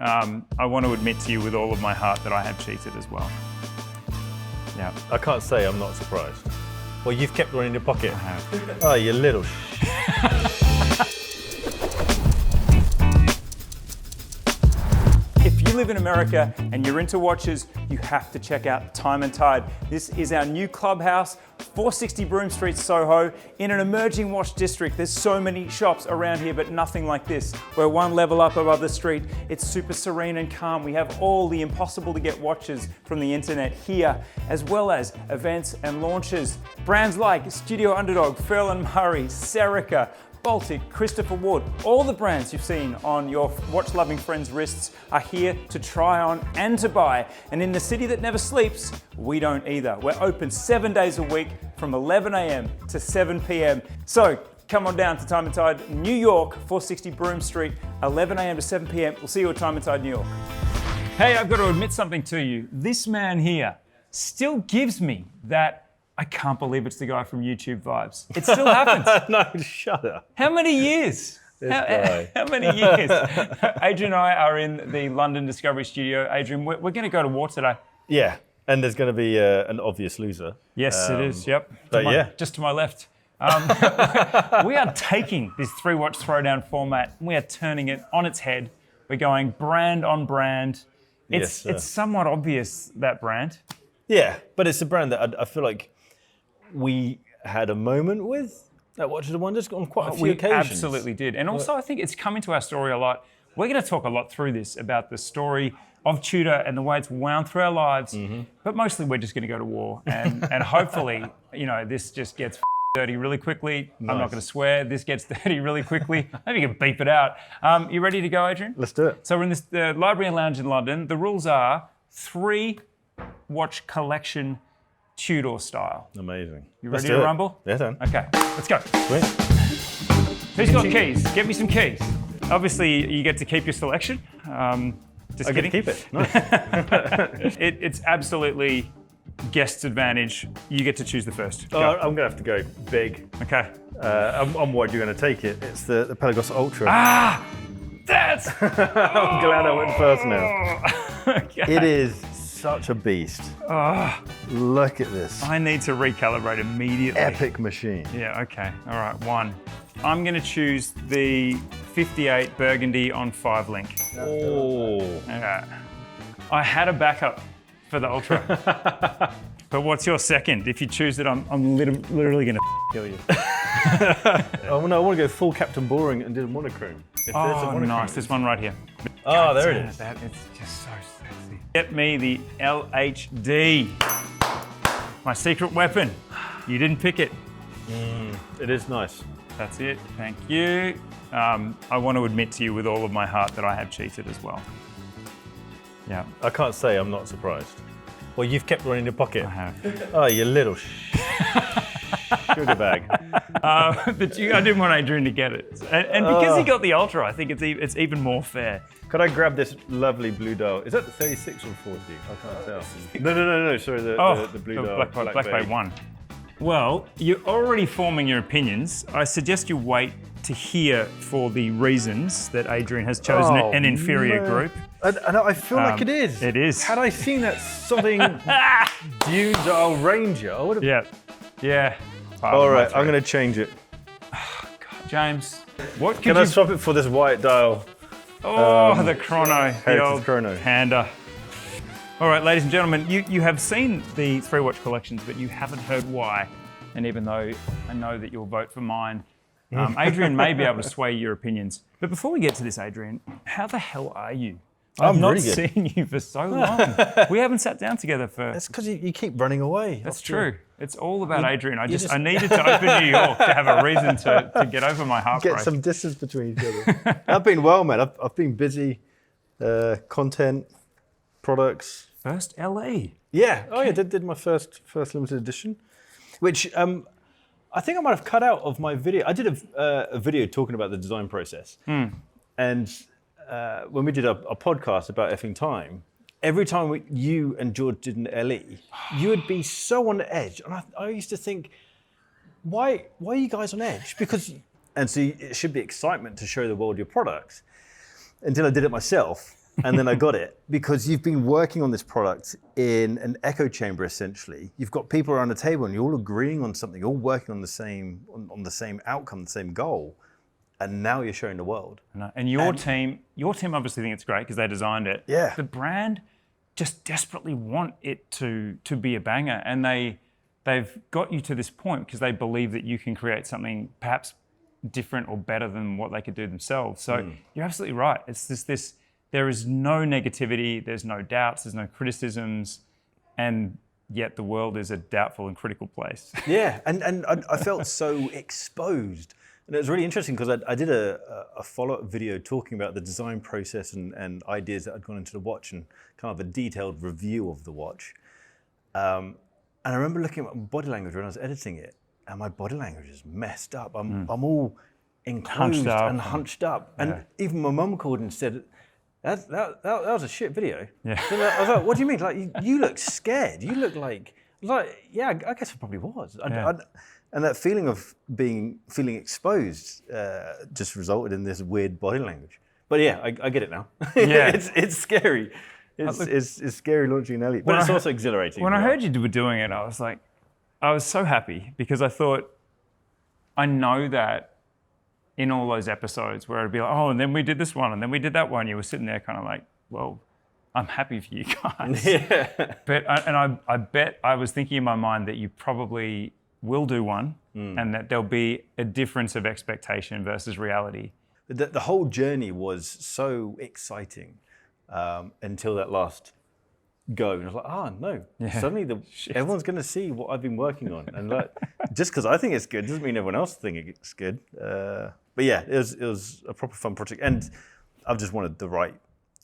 I want to admit to you with all of my heart that I have cheated as well. Yeah. I can't say I'm not surprised. Well, you've kept one in your pocket. I have. Oh, you little If you live in America and you're into watches, you have to check out Time+Tide. This is our new clubhouse, 460 Broome Street, Soho, in an emerging watch district. There's so many shops around here, but nothing like this. We're one level up above the street. It's super serene and calm. We have all the impossible to get watches from the internet here, as well as events and launches. Brands like Studio Underdog, Furlan Murray, Serica, Baltic, Christopher Ward, all the brands you've seen on your watch-loving friends' wrists are here to try on and to buy. And in the city that never sleeps, we don't either. We're open 7 days a week from 11 a.m. to 7 p.m. So come on down to Time+Tide New York, 460 Broome Street, 11 a.m. to 7 p.m. We'll see you at Time+Tide New York. Hey, I've got to admit something to you. This man here still gives me that I can't believe it's the guy from YouTube vibes. It still happens. No, shut up. How many years? How many years? Adrian and I are in the London Discovery Studio. Adrian, we're going to go to war today. Yeah, and there's going to be an obvious loser. Yes, it is, yep. Just to my left. We are taking this 3-watch throwdown format. We are turning it on its head. We're going brand on brand. It's somewhat obvious, that brand. Yeah, but it's a brand that I feel like we had a moment with at Watches and Wonders on quite a few occasions. We absolutely did. And also I think it's come into our story a lot. We're going to talk a lot through this about the story of Tudor and the way it's wound through our lives. But mostly we're just going to go to war. And hopefully, this just gets dirty really quickly. Nice. I'm not going to swear. This gets dirty really quickly. Maybe you can beep it out. You ready to go, Adrian? Let's do it. So we're in the Library Lounge in London. The rules are 3 watch collection Tudor style. Amazing. You ready to rumble? Yeah, done. Okay, let's go. Sweet. Who's got keys? Get me some keys. Obviously, you get to keep your selection. Just kidding. Get to keep it. Nice. It's absolutely guest's advantage. You get to choose the first. Go. I'm going to have to go big. Okay. I'm worried you're going to take it. It's the Pelagos Ultra. Ah! That's... I'm glad I went first now. Okay. It is such a beast. Oh, look at this. I need to recalibrate immediately. Epic machine. Yeah, okay. All right, 1. I'm going to choose the 58 Burgundy on 5-link. Oh. Okay. I had a backup for the Ultra. But what's your second? If you choose it, I'm literally going to kill you. Oh, no, I want to go full Captain Boring and do monochrome. Nice. There's one right here. Oh, there it is. It's just so sexy. Get me the LHD. My secret weapon. You didn't pick it. It is nice. That's it. Thank you. I want to admit to you with all of my heart that I have cheated as well. Yeah. I can't say I'm not surprised. Well, you've kept one in your pocket. I have. Oh, you little sugar bag. But I didn't want Adrian to get it. And because he got the Ultra, I think it's even more fair. Could I grab this lovely blue dial? Is that the 36 or 40? I can't tell. No. Sorry, the blue dial. Black Bay 1. Well, you're already forming your opinions. I suggest you wait to hear for the reasons that Adrian has chosen an inferior group. I feel like it is. It is. Had I seen that sodding Dune Ranger, I would have... Yeah. All right, I'm going to change it. Oh, God, James. What Can I swap it for this white dial? Oh, the Chrono. The old Chrono. panda. All right, ladies and gentlemen, you have seen the 3-watch collections, but you haven't heard why. And even though I know that you'll vote for mine, Adrian may be able to sway your opinions. But before we get to this, Adrian, how the hell are you? I've not seen you for so long. We haven't sat down together for... That's because you keep running away. That's true. It's all about Adrian. I needed to open New York to have a reason to get over my heartbreak. Get some distance between each other. I've been well, man. I've been busy. Content, products. First LA. Yeah. Oh, yeah. Did my first limited edition, which I think I might have cut out of my video. I did a video talking about the design process, and when we did a podcast about effing time, every time you and George did an LE, you would be so on the edge, and I used to think, why are you guys on edge? And so it should be excitement to show the world your products. Until I did it myself, And then I got it because you've been working on this product in an echo chamber, essentially. You've got people around the table and you're all agreeing on something, you're all working on the same outcome, the same goal. And now you're showing the world. And your team obviously think it's great because they designed it. Yeah. The brand just desperately want it to be a banger, and they've got you to this point because they believe that you can create something perhaps different or better than what they could do themselves. So you're absolutely right. It's this. There is no negativity. There's no doubts. There's no criticisms, and yet the world is a doubtful and critical place. Yeah, and I felt so exposed. And it was really interesting because I did a follow-up video talking about the design process and ideas that had gone into the watch and kind of a detailed review of the watch. And I remember looking at my body language when I was editing it, and my body language is messed up. I'm all enclosed and hunched up. And even my mum called and said, that was a shit video. Yeah. So I was like, what do you mean? Like, you look scared. You look like yeah, I guess I probably was. And that feeling of feeling exposed just resulted in this weird body language. But yeah, I get it now. Yeah. it's scary. It's scary launching an Elliot, but it's also exhilarating. When I heard you were doing it, I was so happy because I thought, I know that in all those episodes where it'd be like, oh, and then we did this one, and then we did that one, you were sitting there kind of like, well, I'm happy for you guys. Yeah. But I bet I was thinking in my mind that you probably will do one, and that there'll be a difference of expectation versus reality. The whole journey was so exciting until that last go. And I was like, no, suddenly everyone's going to see what I've been working on. And just because I think it's good doesn't mean everyone else thinks it's good. But yeah, it was a proper fun project. And I've just wanted the right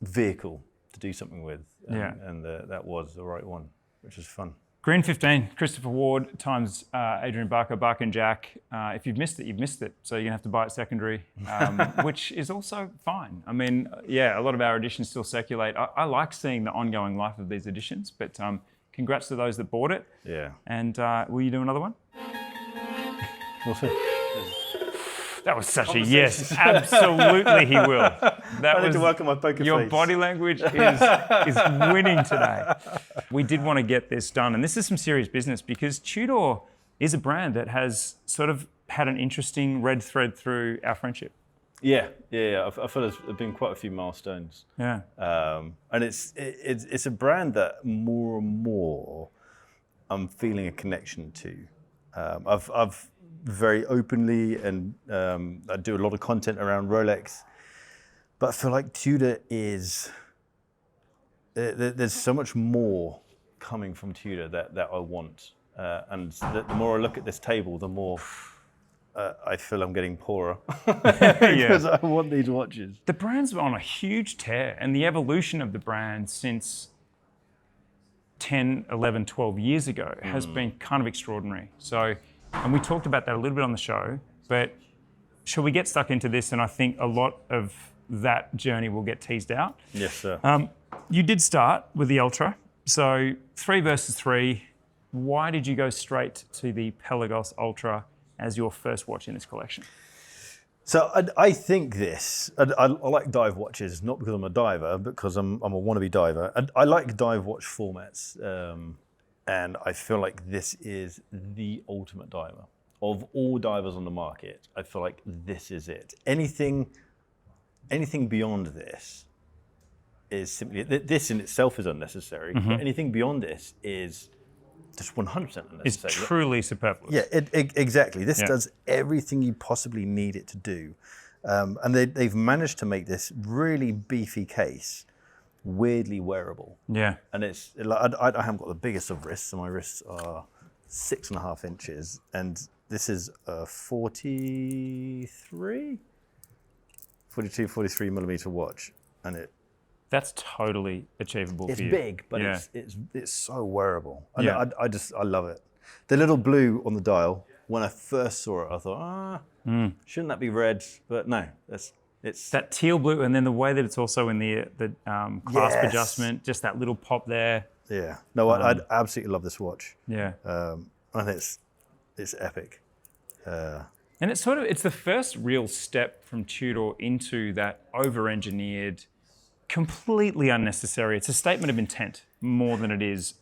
vehicle to do something with. And that was the right one, which was fun. Green 15, Christopher Ward times Adrian Barker, Barker and Jack. If you've missed it, you've missed it. So you're going to have to buy it secondary, which is also fine. I mean, a lot of our editions still circulate. I like seeing the ongoing life of these editions, but congrats to those that bought it. Yeah. And will you do another one? We'll see. That was such a yes. Absolutely, he will. I need to work on my poker Your face. body language is winning today. We did want to get this done, and this is some serious business because Tudor is a brand that has sort of had an interesting red thread through our friendship. Yeah. I feel there's been quite a few milestones. Yeah. And it's a brand that more and more I'm feeling a connection to. I've very openly and I do a lot of content around Rolex, but I feel like Tudor is, there's so much more coming from Tudor that I want. And the more I look at this table, the more I feel I'm getting poorer because I want these watches. The brand's on a huge tear, and the evolution of the brand since 10, 11, 12 years ago has been kind of extraordinary. So, and we talked about that a little bit on the show, but shall we get stuck into this? And I think a lot of that journey will get teased out. Yes, sir. You did start with the Ultra. So 3 versus 3. Why did you go straight to the Pelagos Ultra as your first watch in this collection? So I think this, I like dive watches, not because I'm a diver, but because I'm a wannabe diver. I like dive watch formats. And I feel like this is the ultimate diver. Of all divers on the market, I feel like this is it. Anything beyond this is simply, this in itself is unnecessary, but anything beyond this is just 100% unnecessary. It's truly superfluous. Yeah, exactly. This does everything you possibly need it to do. And they've managed to make this really beefy case weirdly wearable. Yeah. And it's like, I haven't got the biggest of wrists, so my wrists are 6.5 inches, and this is a 42, 43 millimeter watch, and that's totally achievable for you. It's big, but it's so wearable. And I love it. The little blue on the dial, when I first saw it, I thought, shouldn't that be red? But no, it's that teal blue, and then the way that it's also in the clasp adjustment, just that little pop there. Yeah. No, I absolutely love this watch. Yeah. And it's epic. And it's the first real step from Tudor into that over-engineered completely unnecessary. It's a statement of intent more than it is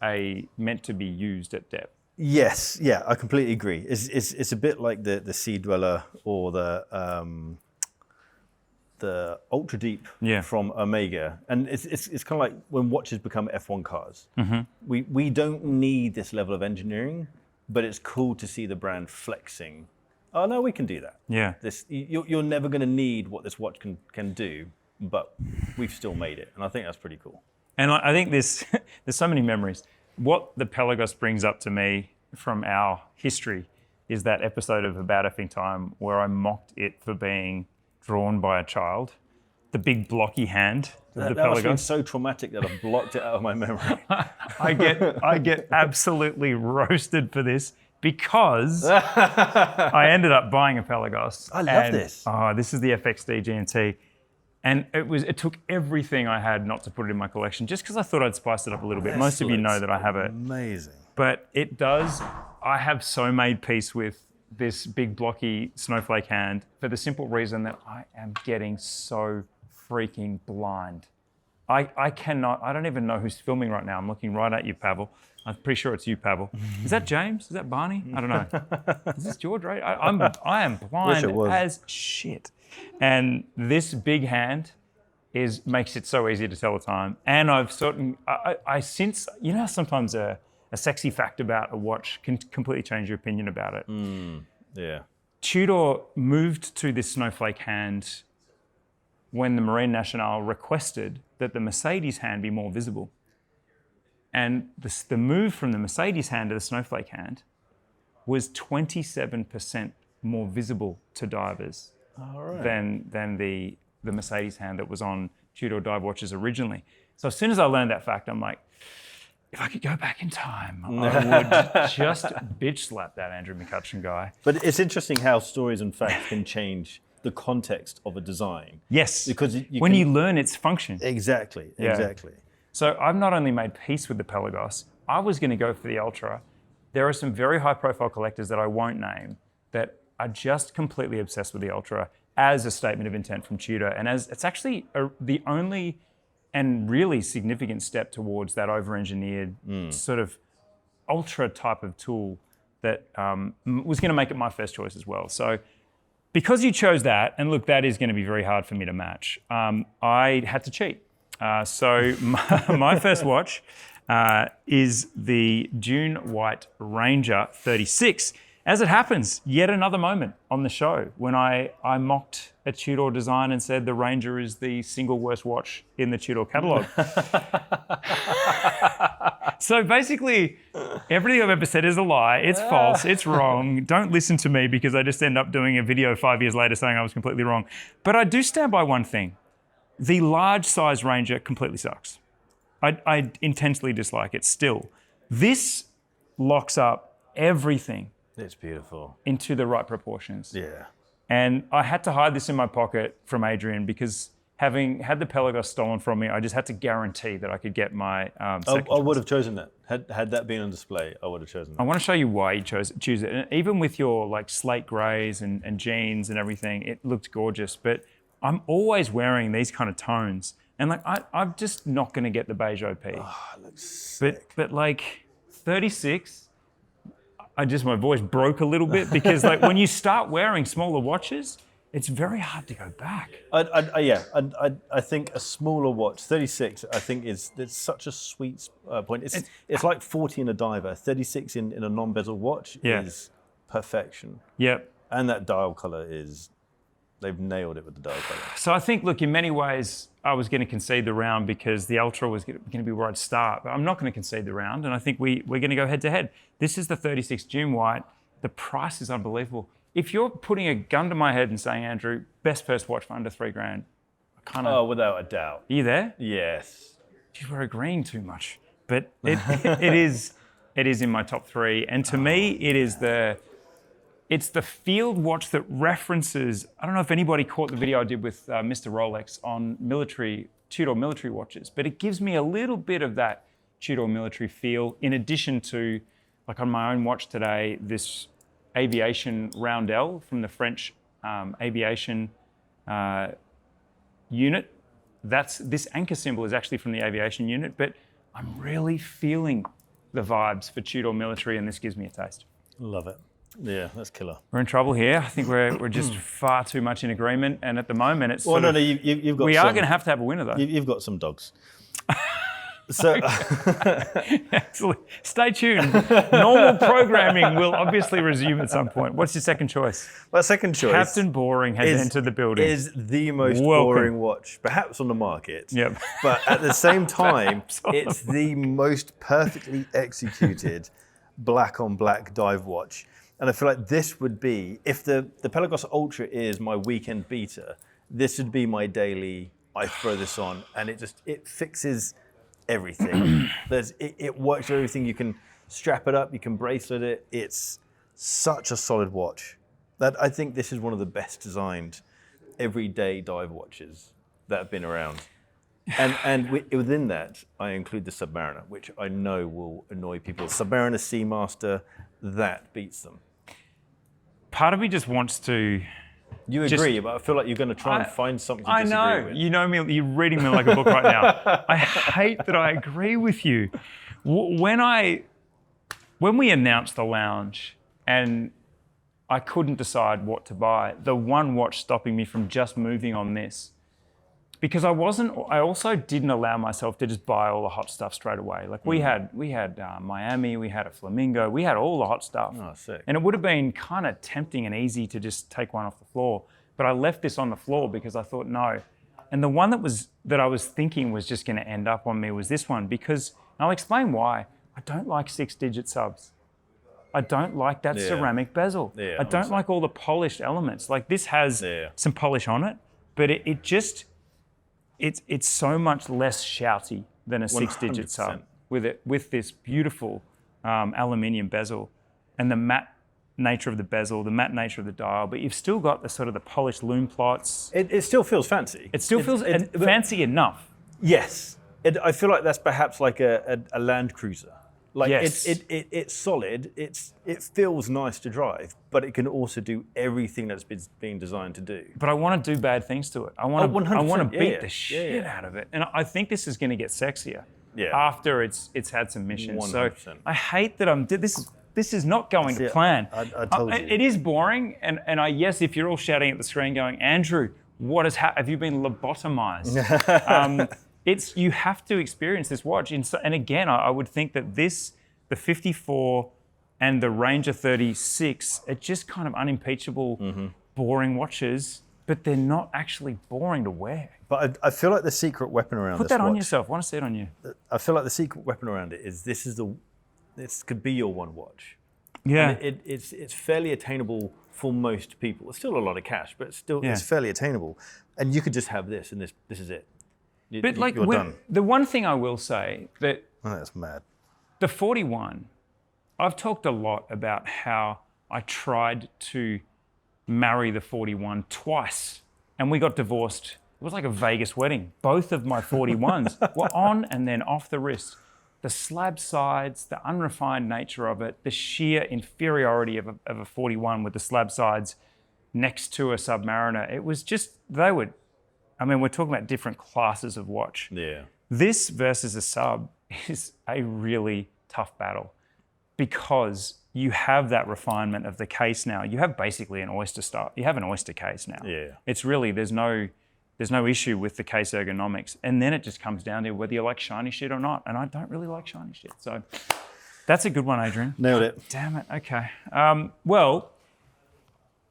meant to be used at depth. Yes, yeah, I completely agree. It's a bit like the Sea Dweller or the Ultra Deep from Omega, and it's kind of like when watches become F1 cars. We don't need this level of engineering, but it's cool to see the brand flexing. Oh no, we can do that. Yeah. You're never going to need what this watch can do, but we've still made it, and I think that's pretty cool. And I think there's so many memories. What the Pelagos brings up to me from our history is that episode of About Effing Time where I mocked it for being drawn by a child. The big blocky hand of the Pelagos. That was so traumatic that I've blocked it out of my memory. I get absolutely roasted for this because I ended up buying a Pelagos. I love this. Oh, this is the FXD GMT. And it took everything I had not to put it in my collection, just because I thought I'd spice it up a little bit. Most of you know that I have it. Amazing. But it does, I have so made peace with this big blocky snowflake hand for the simple reason that I am getting so freaking blind. I don't even know who's filming right now. I'm looking right at you, Pavel. I'm pretty sure it's you, Pavel. Is that James? Is that Barney? I don't know. Is this George, right? I am blind as shit. And this big hand makes it so easy to tell the time. And I've since, you know, sometimes a sexy fact about a watch can completely change your opinion about it. Yeah. Tudor moved to this snowflake hand when the Marine Nationale requested that the Mercedes hand be more visible. And the move from the Mercedes hand to the snowflake hand was 27% more visible to divers than the Mercedes hand that was on Tudor dive watches originally. So as soon as I learned that fact, I'm like, if I could go back in time, I would just bitch slap that Andrew McUtchen guy. But it's interesting how stories and facts can change the context of a design. Yes, because when you learn its function. Exactly. So I've not only made peace with the Pelagos, I was going to go for the Ultra. There are some very high-profile collectors that I won't name that are just completely obsessed with the Ultra as a statement of intent from Tudor, and as it's actually the only and really significant step towards that over-engineered sort of Ultra type of tool that was going to make it my first choice as well. So because you chose that, and look, that is going to be very hard for me to match, I had to cheat. So my first watch is the Dune White Ranger 36. As it happens, yet another moment on the show when I mocked a Tudor design and said the Ranger is the single worst watch in the Tudor catalogue. So basically, everything I've ever said is a lie. It's false. It's wrong. Don't listen to me because I just end up doing a video 5 years later saying I was completely wrong. But I do stand by one thing. The large size Ranger completely sucks. I intensely dislike it still. This locks up everything. It's beautiful. Into the right proportions. Yeah. And I had to hide this in my pocket from Adrian because having had the Pelagos stolen from me, I just had to guarantee that I could get my second I would have chosen that. Had that been on display, I would have chosen that. I want to show you why you choose it. And even with your like slate greys and jeans and everything, it looked gorgeous. But I'm always wearing these kind of tones. And like I'm just not going to get the beige OP. Oh, it looks sick. But like 36, my voice broke a little bit because like when you start wearing smaller watches, it's very hard to go back. I think a smaller watch, 36, I think it's such a sweet point. It's like 40 in a diver, 36 in a non-bezel watch is perfection. Yep. And that dial color they've nailed it with the dial color. So I think, look, in many ways, I was going to concede the round because the Ultra was going to be where I'd start. But I'm not going to concede the round, and I think we're going to go head-to-head. This is the 36 Dune White. The price is unbelievable. If you're putting a gun to my head and saying, Andrew, best first watch for under $3,000, I kind of... Oh, without a doubt. Are you there? Yes. Geez, we're agreeing too much. But it is in my top three. And to me, it's the field watch that references, I don't know if anybody caught the video I did with Mr. Rolex on Tudor military watches, but it gives me a little bit of that Tudor military feel in addition to, like on my own watch today, this aviation roundel from the French aviation unit this anchor symbol is actually from the aviation unit, but I'm really feeling the vibes for Tudor military, and this gives me a taste. Love it. Yeah, that's killer. We're in trouble here. I think we're just far too much in agreement, and at the moment it's Well, you've got. We are going to have a winner though. You've got some dogs. So, excellent. Stay tuned. Normal programming will obviously resume at some point. What's your second choice? My second choice, Captain Boring has entered the building. Is the most boring watch, perhaps on the market. Yep. But at the same time, it's the most perfectly executed black on black dive watch. And I feel like this would be, if the Pelagos Ultra is my weekend beater, this would be my daily. I throw this on, and it fixes everything. It works with everything. You can strap it up, you can bracelet it. It's such a solid watch that I think this is one of the best designed everyday dive watches that have been around. And within that, I include the Submariner, which I know will annoy people. Submariner Seamaster, that beats them. Part of me just wants to. You agree, but I feel like you're going to try and find something to disagree with. I know. With. You know me. You're reading me like a book right now. I hate that I agree with you. When we announced the lounge and I couldn't decide what to buy, the one watch stopping me from just moving on this, because I also didn't allow myself to just buy all the hot stuff straight away. Like we had Miami, we had a Flamingo, we had all the hot stuff. Oh, sick. And it would have been kind of tempting and easy to just take one off the floor. But I left this on the floor because I thought, no. And the one that I was thinking was just going to end up on me was this one, because, and I'll explain why, I don't like 6-digit subs. I don't like that ceramic bezel. Yeah, I don't like all the polished elements. Like this has some polish on it, but it's so much less shouty than a 6-digit sub with this beautiful aluminium bezel and the matte nature of the bezel, the matte nature of the dial, but you've still got the sort of the polished lume plots. It still feels fancy. It still feels fancy enough. Yes. I feel like that's perhaps like a Land Cruiser. Like yes. It's solid. It feels nice to drive, but it can also do everything that's been designed to do. But I want to do bad things to it. I want to beat the shit out of it, and I think this is going to get sexier after it's had some missions. 100%. So I hate that this is not going to plan. I told you. It is boring, and yes, if you're all shouting at the screen going, Andrew, what have you been lobotomized? You have to experience this watch. And again, I would think that the 54 and the Ranger 36 are just kind of unimpeachable, boring watches, but they're not actually boring to wear. But I feel like the secret weapon around this watch. Put that on yourself. I want to see it on you. I feel like the secret weapon around it is this could be your one watch. Yeah. And it's fairly attainable for most people. It's still a lot of cash, but it's fairly attainable. And you could just have this, and this is it. But like, you're done. The one thing I will say that that's mad. The 41, I've talked a lot about how I tried to marry the 41 twice, and we got divorced. It was like a Vegas wedding. Both of my 41s were on and then off the wrist. The slab sides, the unrefined nature of it, the sheer inferiority of a 41 with the slab sides next to a Submariner. It was just, we're talking about different classes of watch. Yeah. This versus a sub is a really tough battle because you have that refinement of the case now. You have basically an oyster style. You have an oyster case now. Yeah. It's really, there's no issue with the case ergonomics. And then it just comes down to whether you like shiny shit or not. And I don't really like shiny shit. So that's a good one, Adrian. Nailed it. Damn it. Okay. Well,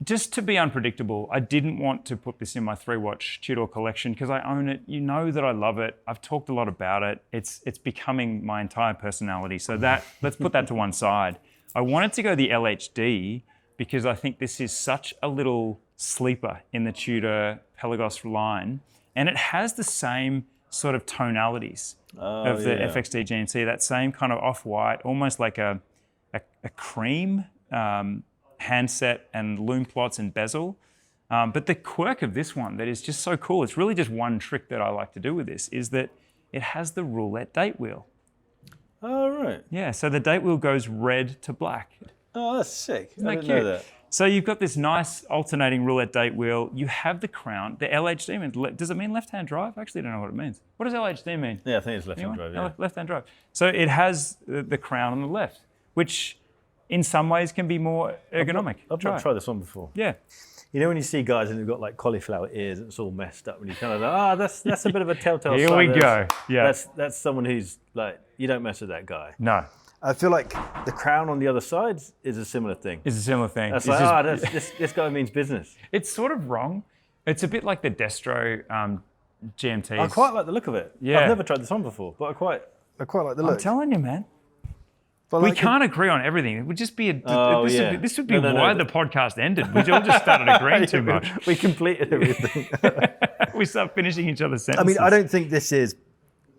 just to be unpredictable, I didn't want to put this in my 3-watch Tudor collection because I own it. You know that I love it. I've talked a lot about it. It's becoming my entire personality. So let's put that to one side. I wanted to go the LHD because I think this is such a little sleeper in the Tudor Pelagos line. And it has the same sort of tonalities of the FXD GMC, that same kind of off-white, almost like a cream, handset and lume plots and bezel. But the quirk of this one that is just so cool, it's really just one trick that I like to do with this, is that it has the roulette date wheel. Oh, right. Yeah, so the date wheel goes red to black. Oh, that's sick. Isn't that I didn't cute? know that. So you've got this nice alternating roulette date wheel. You have the crown. The LHD means, does it mean left-hand drive? I actually don't know what it means. What does LHD mean? Yeah, I think it's left-hand drive. Yeah. Left-hand drive. So it has the crown on the left, which in some ways can be more ergonomic. I've not tried this on before. Yeah. You know when you see guys and they've got like cauliflower ears and it's all messed up and you kind of like, that's a bit of a telltale sign. Here we go. Yeah. That's someone who's like, you don't mess with that guy. No. I feel like the crown on the other side is a similar thing. It's a similar thing. That's like, this guy means business. It's sort of wrong. It's a bit like the Destro GMTs. I quite like the look of it. Yeah. I've never tried this on before, but I quite like the look. I'm telling you, man. But We like can't agree on everything. It would just be this would be No. why the podcast ended. We all just started agreeing too much. We completed everything. We start finishing each other's sentences. I mean, I don't think this is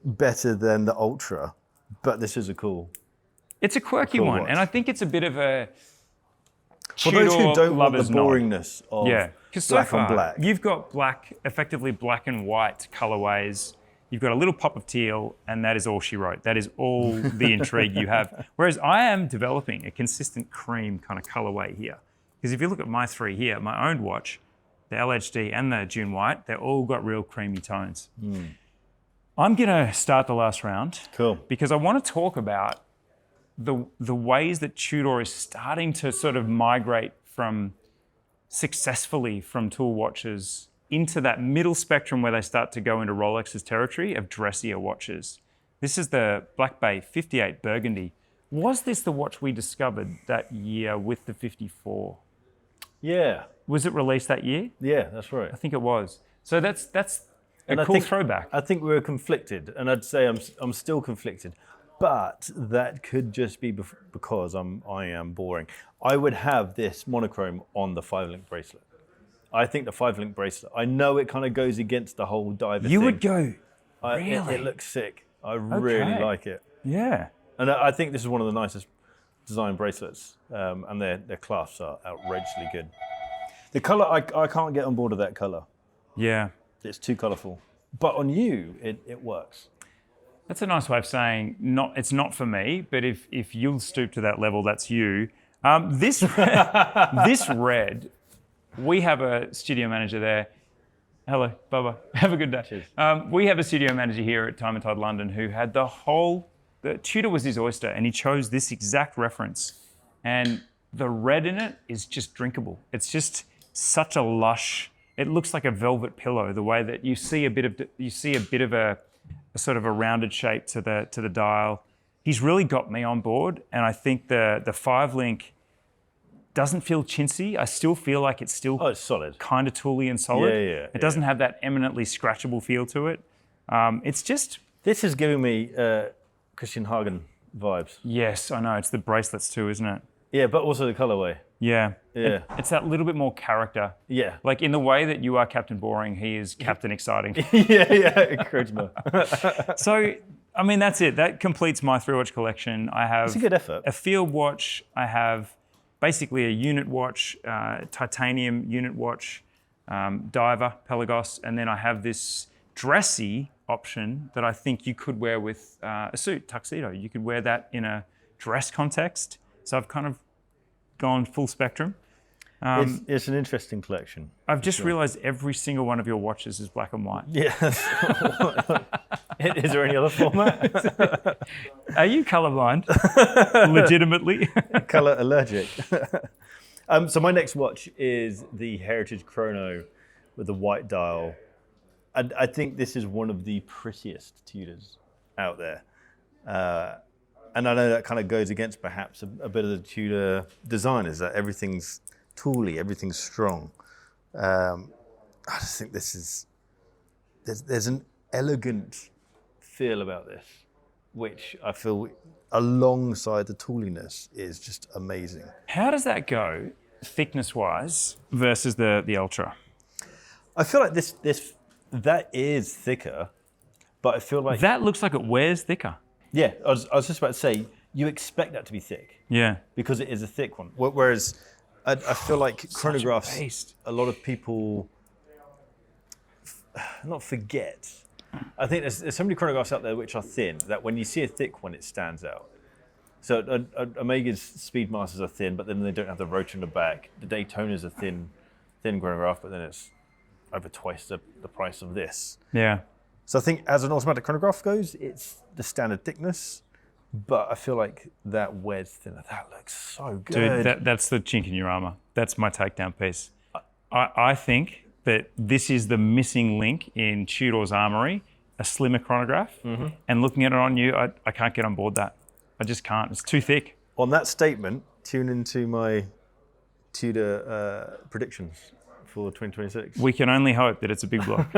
better than the Ultra, but this is a cool. It's a quirky one, watch. and I think it's a bit of a For those who don't want the lover's nod. boringness of Because so black far, on black. you've got effectively black and white colorways. You've got a little pop of teal, and that is all she wrote. That is all the intrigue you have. Whereas I am developing a consistent cream kind of colorway here. Because if you look at my three here, my owned watch, the LHD and the Dune White, they've all got real creamy tones. I'm gonna start the last round. Cool. Because I want to talk about the ways that Tudor is starting to sort of migrate successfully from tool watches into that middle spectrum where they start to go into Rolex's territory of dressier watches. This is the Black Bay 58 Burgundy. Was this the watch we discovered that year with the 54? Yeah. Was it released that year? Yeah, that's right. I think it was. So that's a And I cool think- throwback. I think we were conflicted, and I'd say I'm still conflicted, but that could just be because I am boring. I would have this monochrome on the 5-link bracelet. I think the 5-link bracelet. I know it kind of goes against the whole diver thing. You would go, Really? really? It looks sick. I really like it, Yeah. and I think this is one of the nicest design bracelets, and their clasps are outrageously good. The color, I can't get on board with that color. Yeah. It's too colorful, but on you, it works. That's a nice way of saying it's not for me, but if you'll stoop to that level, that's you. This red, we have a studio manager there. Hello, Bubba. Have a good day. Cheers. We have a studio manager here at Time+Tide London who had the Tudor was his oyster, and he chose this exact reference. And the red in it is just drinkable. It's just such a lush. It looks like a velvet pillow. The way that you see a bit of a sort of a rounded shape to the dial. He's really got me on board, and I think the 5-link doesn't feel chintzy. I still feel like it's still It's solid. kind of tooly and solid. Yeah. It doesn't have that eminently scratchable feel to it. It's just This is giving me Christian Hagen vibes. yes, I know it's the bracelets too, isn't it? Yeah, but also the colorway. Yeah. Yeah. It's that little bit more character. Yeah. Like in the way that you are Captain Boring, he is Captain Exciting. yeah, charisma. So, I mean, that's it. That completes my 3-watch collection. I have It's a good effort. a field watch. I have basically a unit watch, titanium unit watch, diver, Pelagos, and then I have this dressy option that I think you could wear with a suit, tuxedo. You could wear that in a dress context. So I've kind of gone full spectrum. It's an interesting collection. I've just realized every single one of your watches is black and white. Yes. Is there any other format? Are you colorblind? Legitimately? Color allergic. So my next watch is the Heritage Chrono with the white dial. And I think this is one of the prettiest Tudors out there. And I know that kind of goes against perhaps a bit of the Tudor design, is that everything's tooly, everything's strong. I just think there's an elegant feel about this, which I feel alongside the tooliness is just amazing. How does that go, thickness-wise, versus the Ultra? I feel like that is thicker, but I feel like That looks like it wears thicker. yeah. I was just about to say you expect that to be thick Yeah. because it is a thick one. Whereas I feel like chronographs, beast. a lot of people not forget. I think there's so many chronographs out there which are thin that when you see a thick one, it stands out. So Omega's Speedmasters are thin, but then they don't have the rotor in the back. The Daytonas are thin chronograph, but then it's over twice the price of this. Yeah. So I think as an automatic chronograph goes, it's the standard thickness, but I feel like that wears thinner. That looks so good. Dude, that's the chink in your armor. That's my takedown piece. I think that this is the missing link in Tudor's armory, a slimmer chronograph. And looking at it on you, I can't get on board that. I just can't. It's too thick. On that statement, tune into my Tudor predictions for 2026. We can only hope that it's a big block.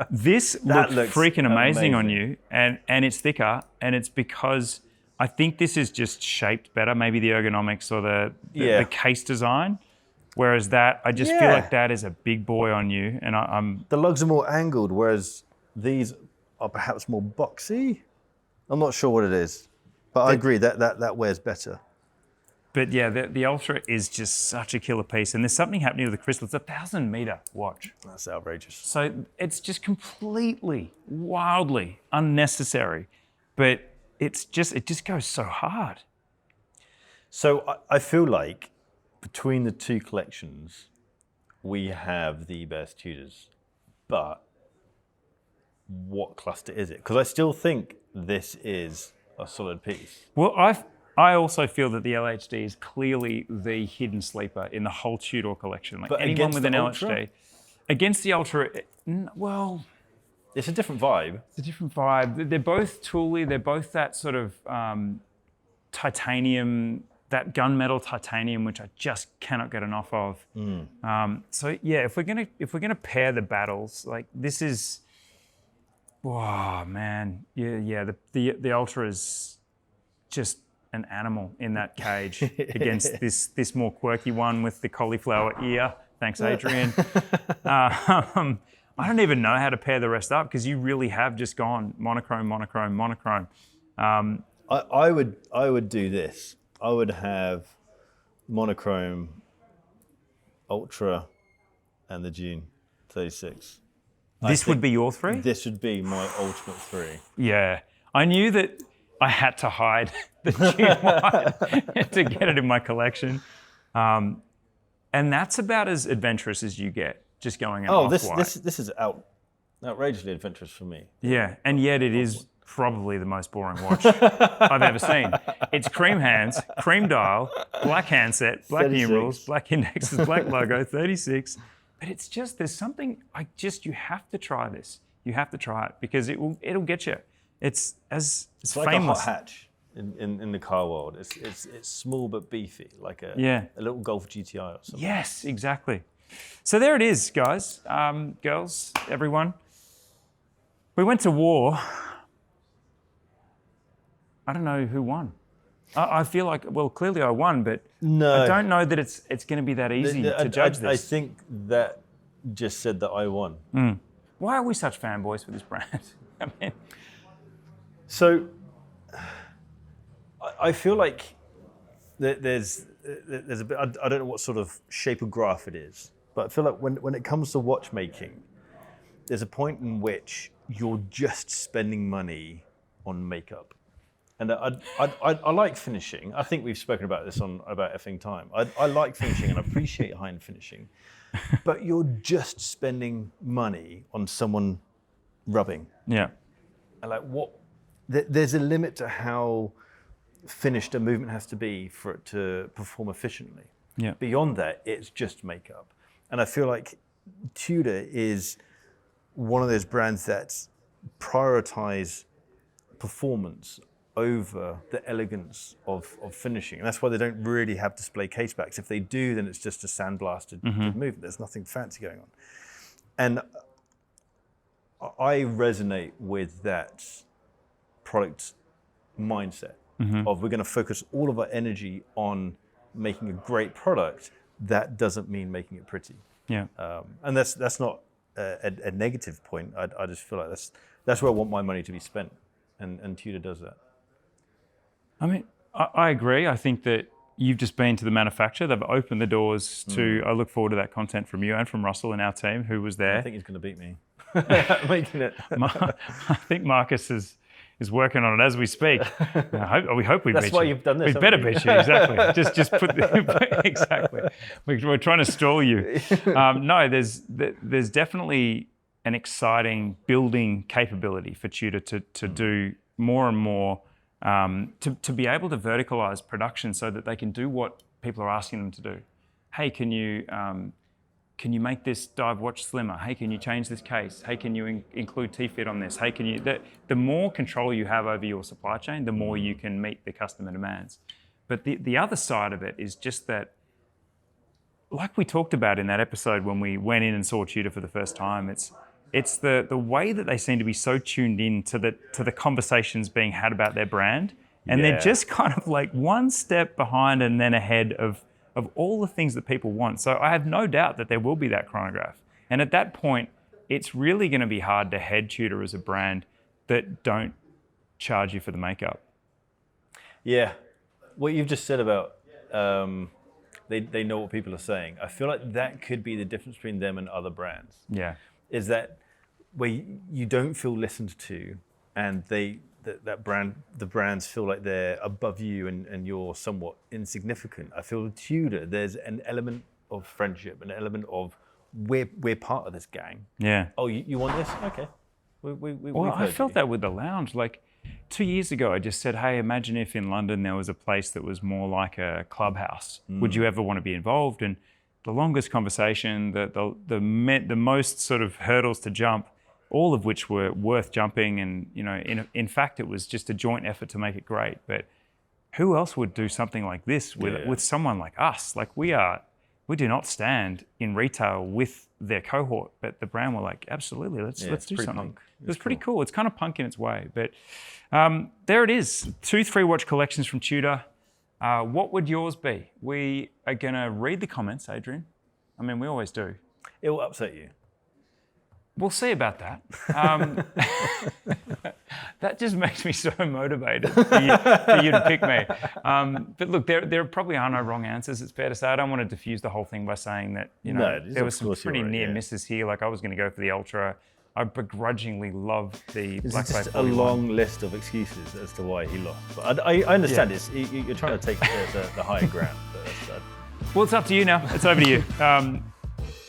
This looks freaking amazing on you, and it's thicker, and it's because I think this is just shaped better, maybe the ergonomics or the case design, whereas that, I just feel like that is a big boy on you, and I'm... The lugs are more angled, whereas these are perhaps more boxy. I'm not sure what it is, but I agree that wears better. But yeah, the Ultra is just such a killer piece, and there's something happening with the crystal. It's a 1,000-meter watch. That's outrageous. So it's just completely, wildly unnecessary, but it just goes so hard. So I feel like between the two collections, we have the best Tudors, but what cluster is it? Because I still think this is a solid piece. Well, I also feel that the LHD is clearly the hidden sleeper in the whole Tudor collection. Like but anyone with an Ultra? LHD. Against the Ultra, well... It's a different vibe. It's a different vibe. They're both tooly. They're both that sort of titanium, that gunmetal titanium, which I just cannot get enough of. So yeah, if we're gonna pair the battles, like this is... Whoa, man. Yeah. The Ultra is just an animal in that cage against this more quirky one with the cauliflower ear. Thanks, Adrian. I don't even know how to pair the rest up because you really have just gone monochrome, monochrome, monochrome. I would do this. I would have monochrome, Ultra, and the Dune 36. This would be your three? This would be my ultimate three. Yeah. I knew that I had to hide the Dune White to get it in my collection. And that's about as adventurous as you get, just going out off-white. This is outrageously adventurous for me. Yeah, and yet it is probably the most boring watch I've ever seen. It's cream hands, cream dial, black handset, black 36. numerals, black indexes, black logo, 36. But it's just, there's something, you have to try this. You have to try it because it'll get you. It's like famous. a hot hatch in the car world. It's small but beefy, like a little Golf GTI or something. Yes, exactly. So there it is, guys, girls, everyone. We went to war. I don't know who won. I feel like, well, clearly I won, but no. I don't know that it's going to be that easy to judge this. I think that just said that I won. Why are we such fanboys for this brand? I mean, so I feel like there's a bit. I don't know what sort of shape of graph it is, but I feel like when it comes to watchmaking, there's a point in which you're just spending money on makeup. And I like finishing. I think we've spoken about this about effing time. I like finishing and I appreciate high-end finishing, but you're just spending money on someone rubbing. Yeah. And like what? There's a limit to how finished a movement has to be for it to perform efficiently. Yeah. Beyond that, it's just makeup. And I feel like Tudor is one of those brands that prioritize performance over the elegance of finishing. And that's why they don't really have display case backs. If they do, then it's just a sandblasted movement. There's nothing fancy going on. And I resonate with that product mindset of we're going to focus all of our energy on making a great product. That doesn't mean making it pretty. Yeah. And that's not a negative point. I just feel like that's where I want my money to be spent. And Tudor does that. I mean, I agree. I think that you've just been to the manufacturer. They've opened the doors to, I look forward to that content from you and from Russell and our team who was there. I think he's going to beat me. Making it. I think Marcus is is working on it as we speak. We hope we beat you. That's why you've done this. We better beat you, exactly. just put exactly. We're trying to stall you. No, there's definitely an exciting building capability for Tudor to do more and more, to be able to verticalize production so that they can do what people are asking them to do. Hey, can you make this dive watch slimmer? Hey, can you change this case? Hey, can you include T-fit on this? Hey, the more control you have over your supply chain, the more you can meet the customer demands. But the other side of it is just that, like we talked about in that episode when we went in and saw Tudor for the first time, it's the way that they seem to be so tuned in to the conversations being had about their brand. And they're just kind of like one step behind and then ahead of all the things that people want. So I have no doubt that there will be that chronograph. And at that point, it's really going to be hard to head Tudor as a brand that don't charge you for the makeup. Yeah. What you've just said about they know what people are saying, I feel like that could be the difference between them and other brands. Yeah. Is that where you don't feel listened to, and the brands feel like they're above you and you're somewhat insignificant. I feel with Tudor, there's an element of friendship, an element of we're part of this gang. Yeah. Oh, you want this? Okay. Well, I felt that with the lounge. Like 2 years ago, I just said, hey, imagine if in London there was a place that was more like a clubhouse. Would you ever want to be involved? And the longest conversation, the most sort of hurdles to jump, all of which were worth jumping. And, in fact, it was just a joint effort to make it great. But who else would do something like this with someone like us? Like we do not stand in retail with their cohort, but the brand were like, absolutely, let's do something. Punk. It was pretty cool. It's kind of punk in its way. But there it is, 2 3-watch collections from Tudor. What would yours be? We are going to read the comments, Adrian. I mean, we always do. It will upset you. We'll see about that. That just makes me so motivated for you to pick me. But look, there probably are no wrong answers, it's fair to say. I don't want to diffuse the whole thing by saying that, there was some pretty near misses here. Like I was going to go for the Ultra. I begrudgingly love the Black It's just a long list of excuses as to why he lost. But I understand this. You're trying to take the higher ground. But well, it's up to you now. It's over to you.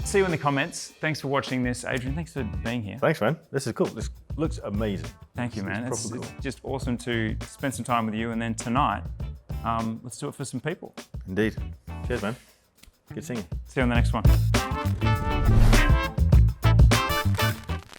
See you in the comments. Thanks for watching this, Adrian. Thanks for being here. Thanks, man. This is cool. This looks amazing. Thank you, man. It's cool. just awesome to spend some time with you. And then tonight, let's do it for some people. Indeed. Cheers, man. Good seeing you. See you on the next one.